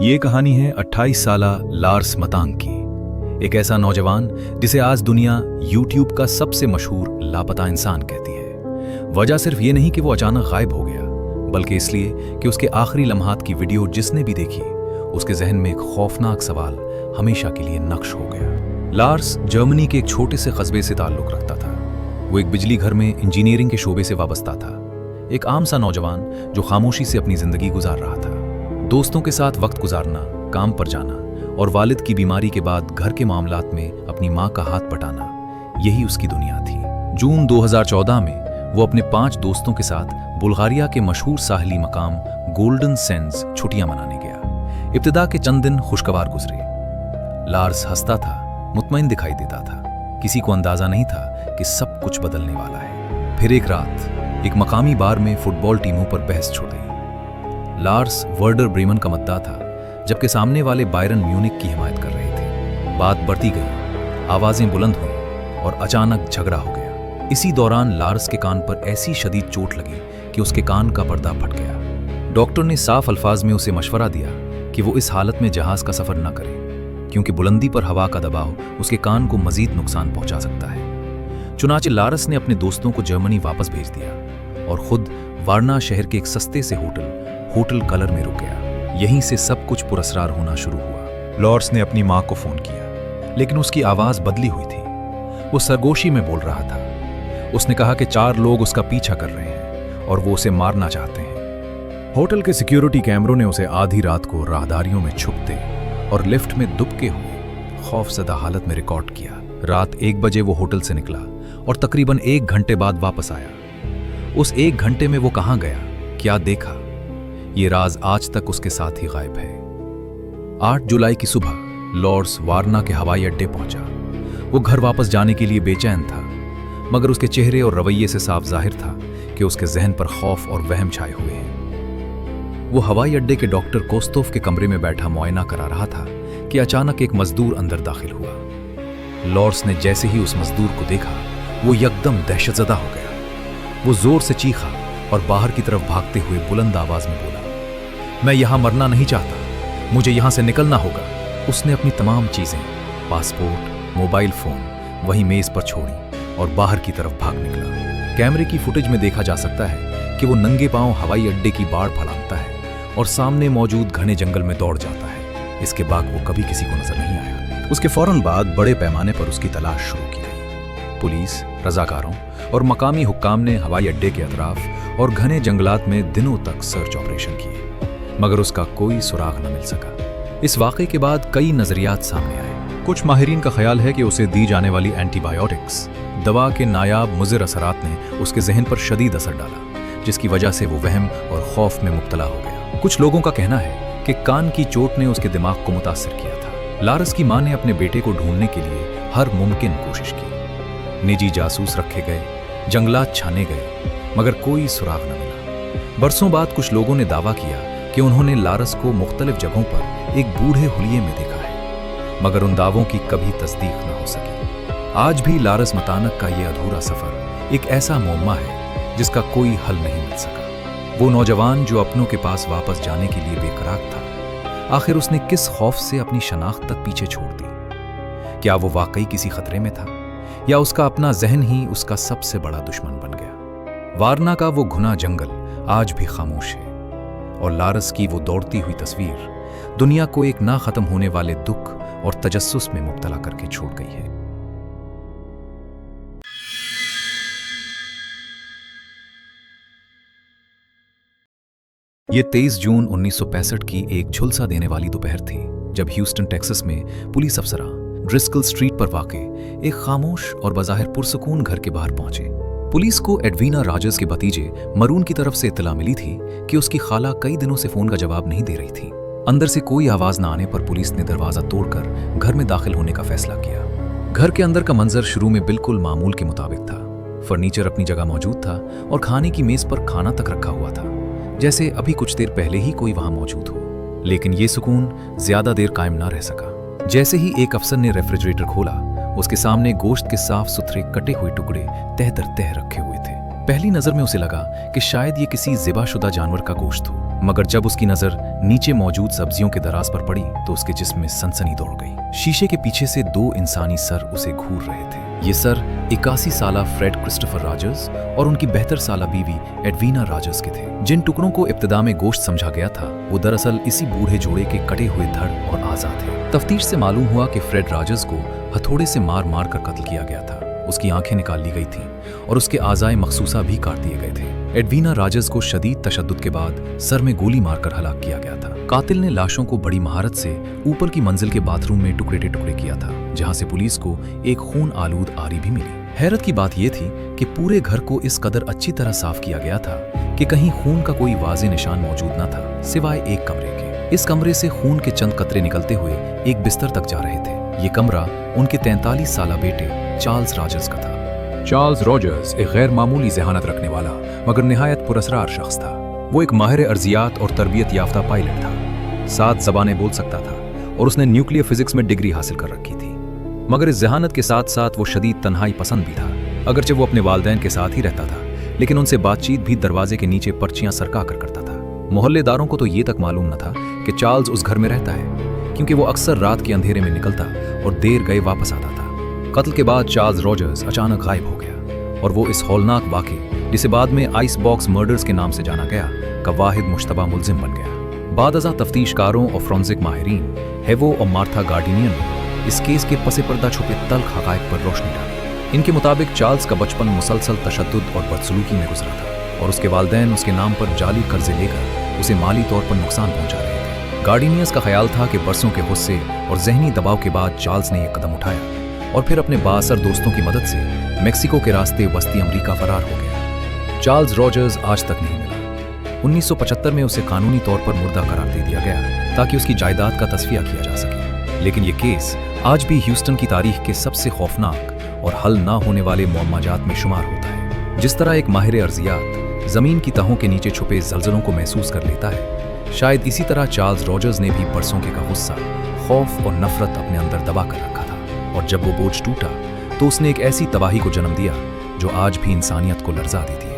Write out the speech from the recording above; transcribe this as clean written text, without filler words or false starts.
ये कहानी है 28 साला लार्स मतांग की। एक ऐसा नौजवान जिसे आज दुनिया यूट्यूब का सबसे मशहूर लापता इंसान कहती है। वजह सिर्फ ये नहीं कि वो अचानक गायब हो गया, बल्कि इसलिए कि उसके आखिरी लम्हात की वीडियो जिसने भी देखी, उसके जहन में एक खौफनाक सवाल हमेशा के लिए नक्श हो गया। लार्स जर्मनी के एक छोटे से कस्बे से ताल्लुक रखता था। वो एक बिजली घर में इंजीनियरिंग के शोबे से वाबस्ता था। एक आम सा नौजवान जो खामोशी से अपनी जिंदगी गुजार रहा था। दोस्तों के साथ वक्त गुजारना, काम पर जाना और वालिद की बीमारी के बाद घर के मामलात में अपनी माँ का हाथ बटाना, यही उसकी दुनिया थी। जून 2014 में वो अपने 5 दोस्तों के साथ बुल्गारिया के मशहूर साहली मकाम गोल्डन सैंड्स छुट्टियां मनाने गया। इब्तिदा के चंद दिन खुशगवार गुजरे। लार्स हंसता था, मुतमईन दिखाई देता था। किसी को अंदाजा नहीं था कि सब कुछ बदलने वाला है। फिर एक रात एक मकामी बार में फुटबॉल टीमों पर बहस छिड़ गई। लार्स वर्डर ब्रेमन का मद्दाह था, जबकि सामने वाले बायरन म्यूनिख की हिमायत कर रहे थे। बात बढ़ती गई, आवाजें बुलंद हुई और अचानक झगड़ा हो गया। इसी दौरान लार्स के कान पर ऐसी शदीद चोट लगी कि उसके कान का पर्दा फट गया। डॉक्टर ने साफ अल्फाज में उसे मशवरा दिया कि वो इस हालत में जहाज का सफर न करे, क्योंकि बुलंदी पर हवा का दबाव उसके कान को मजीद नुकसान पहुंचा सकता है। चुनाचे लार्स ने अपने दोस्तों को जर्मनी वापस भेज दिया और खुद वार्ना शहर के एक सस्ते से होटल कलर में रुक गया। यहीं से सब कुछ पुरस्कार होना शुरू हुआ। लार्स ने अपनी मां को फोन किया, लेकिन उसकी आवाज बदली हुई थी। वो सरगोशी में बोल रहा था। उसने कहा कि 4 लोग उसका पीछा कर रहे हैं और वो उसे मारना चाहते हैं। होटल के सिक्योरिटी कैमरों ने उसे आधी रात को राहदारियों में छुपते और लिफ्ट में दुबके हुए खौफजदा हालत में रिकॉर्ड किया। रात 1 बजे वो होटल से निकला और तकरीबन 1 घंटे बाद वापस आया। उस 1 घंटे में वो कहां गया, क्या देखा, ये राज आज तक उसके साथ ही गायब है। 8 जुलाई की सुबह लार्स वार्ना के हवाई अड्डे पहुंचा। वो घर वापस जाने के लिए बेचैन था, मगर उसके चेहरे और रवैये से साफ जाहिर था कि उसके जहन पर खौफ और वहम छाए हुए हैं। वो हवाई अड्डे के डॉक्टर कोस्तोफ के कमरे में बैठा मुआयना करा रहा था कि अचानक एक मजदूर अंदर दाखिल हुआ। लार्स ने जैसे ही उस मजदूर को देखा, वो यकदम दहशतजदा हो गया। वो जोर से चीखा और बाहर की तरफ भागते हुए बुलंद आवाज में बोला, मैं यहां मरना नहीं चाहता, मुझे यहां से निकलना होगा। उसने अपनी तमाम चीजें, पासपोर्ट, मोबाइल फोन वहीं मेज पर छोड़ी और बाहर की तरफ भाग निकला। कैमरे की फुटेज में देखा जा सकता है कि वो नंगे पांव हवाई अड्डे की बाड़ फैलाता है और सामने मौजूद घने जंगल में दौड़ जाता है। इसके बाद वो कभी किसी को नजर नहीं आया। उसके फौरन बाद बड़े पैमाने पर उसकी तलाश शुरू की गई। पुलिस, रजाकारों और मकामी हुक्काम ने हवाई अड्डे के अतराफ और घने जंगलात में दिनों तक सर्च ऑपरेशन किए, मगर उसका कोई सुराग न मिल सका। इस वाक़े के बाद कई नजरियात सामने आए। कुछ माहिरीन का ख्याल है कि उसे दी जाने वाली एंटीबायोटिक्स दवा के नायाब मुज़िर असरात ने उसके जहन पर शदीद असर डाला, जिसकी वजह से वो वहम और खौफ में मुब्तला हो गया। कुछ लोगों का कहना है कि कान की चोट ने उसके दिमाग को मुतासिर किया था। लार्स की मां ने अपने बेटे को ढूंढने के लिए हर मुमकिन कोशिश की। निजी जासूस रखे गए, जंगलात छाने गए, मगर कोई सुराग न मिला। बरसों बाद कुछ लोगों ने दावा किया कि उन्होंने लार्स को मुख्तलिफ जगहों पर एक बूढ़े हुलिये में देखा है, मगर उन दावों की कभी तस्दीक न हो सकी। आज भी लार्स मतानक का ये अधूरा सफर एक ऐसा मुअम्मा है जिसका कोई हल नहीं मिल सका। वो नौजवान जो अपनों के पास वापस जाने के लिए बेकरार था, आखिर उसने किस खौफ से अपनी शनाख्त तक पीछे छोड़ दी? क्या वो वाकई किसी खतरे में था, या उसका अपना जहन ही उसका सबसे बड़ा दुश्मन बन गया? वार्ना का वो घुना जंगल आज भी खामोश है, और लार्स की वो दौड़ती हुई तस्वीर दुनिया को एक ना खत्म होने वाले दुख और तजस्सुस में मुब्तला करके छोड़ गई है। ये 23 जून 1965 की एक झुलसा देने वाली दोपहर थी, जब ह्यूस्टन टेक्सास में पुलिस अफसरान ड्रिस्कल स्ट्रीट पर वाक़े एक खामोश और बज़ाहिर पुरसुकून घर के बाहर पहुंचे। पुलिस को एडवीना राजर्स के भतीजे मरून की तरफ से इत्तला मिली थी कि उसकी खाला कई दिनों से फोन का जवाब नहीं दे रही थी। अंदर से कोई आवाज न आने पर पुलिस ने दरवाजा तोड़कर घर में दाखिल होने का फैसला किया। घर के अंदर का मंजर शुरू में बिल्कुल मामूल के मुताबिक था। फर्नीचर अपनी जगह मौजूद था और खाने की मेज पर खाना तक रखा हुआ था, जैसे अभी कुछ देर पहले ही कोई वहां मौजूद हो। लेकिन ये सुकून ज्यादा देर कायम ना रह सका। जैसे ही एक अफसर ने रेफ्रिजरेटर खोला, उसके सामने गोश्त के साफ सुथरे कटे हुए टुकड़े तह दर तह रखे हुए थे। पहली नजर में उसे लगा कि शायद ये किसी ज़िबाशुदा जानवर का गोश्त हो, मगर जब उसकी नजर नीचे मौजूद सब्जियों के दराज पर पड़ी तो उसके जिस्म में सनसनी दौड़ गई। शीशे के पीछे से 2 इंसानी सर उसे घूर रहे थे। ये सर 81 साला फ्रेड क्रिस्टोफर राजर्स और उनकी 72 साला बीवी एडवीना राजर्स के थे। जिन टुकड़ों को इब्तिदा में गोश्त समझा गया था वो दरअसल इसी बूढ़े जोड़े के कटे हुए धड़ और आज़ा थे। तफ्तीश से मालूम हुआ कि फ्रेड राजर्स को हथौड़े से मार मार कर कत्ल किया गया था। उसकी आंखें निकाल ली गई थीं और उसके आज़ाए मखसूसा भी काट दिए गए थे। एडवीना राजर्स को शदीद तशद्दुद के बाद सर में गोली मारकर हलाक किया गया था। कातिल ने लाशों को बड़ी महारत से ऊपर की मंजिल के बाथरूम में टुकड़े टुकड़े किया था, जहां से पुलिस को एक खून आलूद आरी भी मिली। हैरत की बात यह थी कि पूरे घर को इस कदर अच्छी तरह साफ किया गया था कि कहीं खून का कोई वाज़े निशान मौजूद न था, सिवाय एक कमरे के। इस कमरे से खून के चंद कतरे निकलते हुए एक बिस्तर तक जा रहे थे। ये कमरा उनके 43 साला बेटे चार्ल्स राजर्स का था। चार्ल्स रॉजर्स एक गैर मामूली ज़हानत रखने वाला मगर निहायत पुरअसरार शख्स था। वो एक माहिर अर्जियात और तरबियत याफ्ता पायलट था। 7 ज़बानें बोल सकता था और उसने न्यूक्लियर फिजिक्स में डिग्री हासिल कर रखी थी। मगर इस जहानत के साथ साथ वो शदीद तन्हाई पसंद भी था। अगरचे वो अपने वालिदैन के साथ ही रहता था, लेकिन उनसे बातचीत भी दरवाजे के नीचे पर्चियां सरका कर करता था। मोहल्लेदारों को तो ये तक मालूम न था कि चार्ल्स उस घर में रहता है, क्योंकि वो अक्सर रात के अंधेरे में निकलता और देर गए वापस आता था। कत्ल के बाद चार्ल्स रॉजर्स अचानक गायब हो गया और वो इस हौलनाक वाक़े, जिसे बाद में आइस बॉक्स मर्डर्स के नाम से जाना गया, का वाहिद मुश्तबा मुल्जिम बन गया। बादअज़ा तफ्तीशकारों और फ्रांसिक माहिरीन हेवो और मार्था गार्डिनियन ने इस केस के पसे पर्दा छुपे तल्ख हक़ाइक़ पर रोशनी डाली। इनके मुताबिक चार्ल्स का बचपन मुसलसल तशद्दुद और बदसलूकी में गुजरा था और उसके वालिदैन उसके नाम पर जाली कर्जे लेकर उसे माली तौर पर नुकसान पहुंचा रहे थे। गार्डिनियस का ख्याल था कि बरसों के गुस्से और जहनी दबाव के बाद चार्ल्स ने यह कदम उठाया और फिर अपने बाअसर दोस्तों की मदद से मेक्सिको के रास्ते वस्ती अमरीका फरार हो गया। चार्ल्स रॉजर्स आज तक नहीं मिला। 1975 में उसे कानूनी तौर पर मुर्दा करार दे दिया गया ताकि उसकी जायदाद का तस्फिया किया जा सके, लेकिन ये केस आज भी ह्यूस्टन की तारीख के सबसे खौफनाक और हल ना होने वाले मुअम्माजात में शुमार होता है। जिस तरह एक माहिर अर्जियात जमीन की तहों के नीचे छुपे ज़लज़लों को महसूस कर लेता है, शायद इसी तरह चार्ल्स रॉजर्स ने भी बरसों के का गुस्सा, खौफ और नफरत अपने अंदर दबा कर रखा था, और जब वो बोझ टूटा तो उसने एक ऐसी तबाही को जन्म दिया जो आज भी इंसानियत को लर्जा देती है।